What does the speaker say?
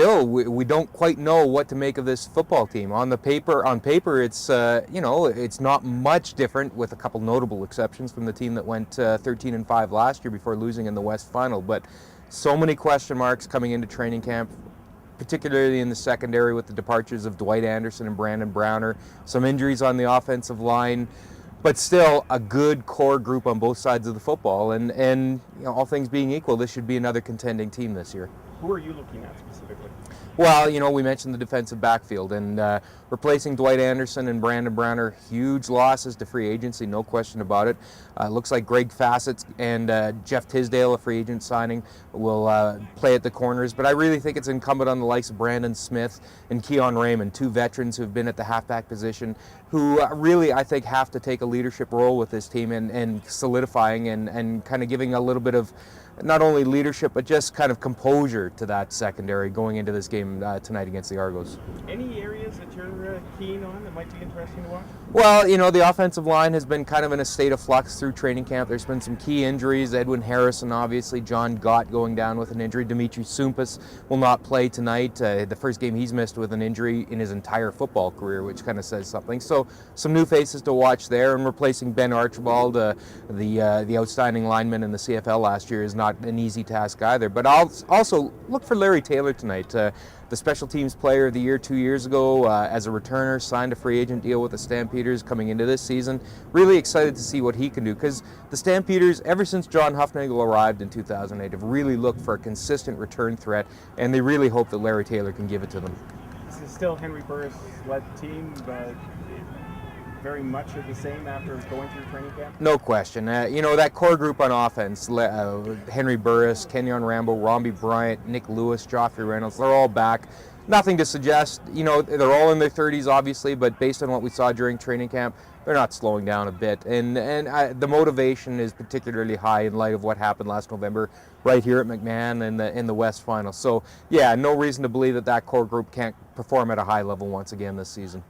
still, we don't quite know what to make of this football team. On paper, it's it's not much different, with a couple notable exceptions from the team that went 13-5 last year before losing in the West Final. But so many question marks coming into training camp, particularly in the secondary with the departures of Dwight Anderson and Brandon Browner, some injuries on the offensive line, but still a good core group on both sides of the football. And all things being equal, this should be another contending team this year. Who are you looking at specifically? Well, we mentioned the defensive backfield, and replacing Dwight Anderson and Brandon Browner, huge losses to free agency, no question about it. Looks like Greg Fassett and Jeff Tisdale, a free agent signing, will play at the corners. But I really think it's incumbent on the likes of Brandon Smith and Keon Raymond, two veterans who have been at the halfback position, who really, I think, have to take a leadership role with this team and solidifying and kind of giving a little bit of not only leadership, but just kind of composure to that secondary going into this game tonight against the Argos. Any areas that you're keen on that might be interesting to watch? Well, the offensive line has been kind of in a state of flux through training camp. There's been some key injuries. Edwin Harrison, obviously. John Gott going down with an injury. Dimitri Sumpas will not play tonight. The first game he's missed with an injury in his entire football career, which kind of says something. So some new faces to watch there, and replacing Ben Archibald, the outstanding lineman in the CFL last year, is not an easy task either. But I'll also look for Larry Taylor tonight. The Special Teams Player of the Year 2 years ago as a returner, signed a free agent deal with the Stampeders coming into this season. Really excited to see what he can do, because the Stampeders, ever since John Hufnagel arrived in 2008, have really looked for a consistent return threat, and they really hope that Larry Taylor can give it to them. This is still Henry Burris-led team, but very much of the same after going through training camp? No question. That core group on offense, Henry Burris, Kenyon Rambo, Romby Bryant, Nick Lewis, Joffrey Reynolds, they're all back. Nothing to suggest, they're all in their 30s, obviously, but based on what we saw during training camp, they're not slowing down a bit. And the motivation is particularly high in light of what happened last November right here at McMahon in the West Final. So, yeah, no reason to believe that core group can't perform at a high level once again this season.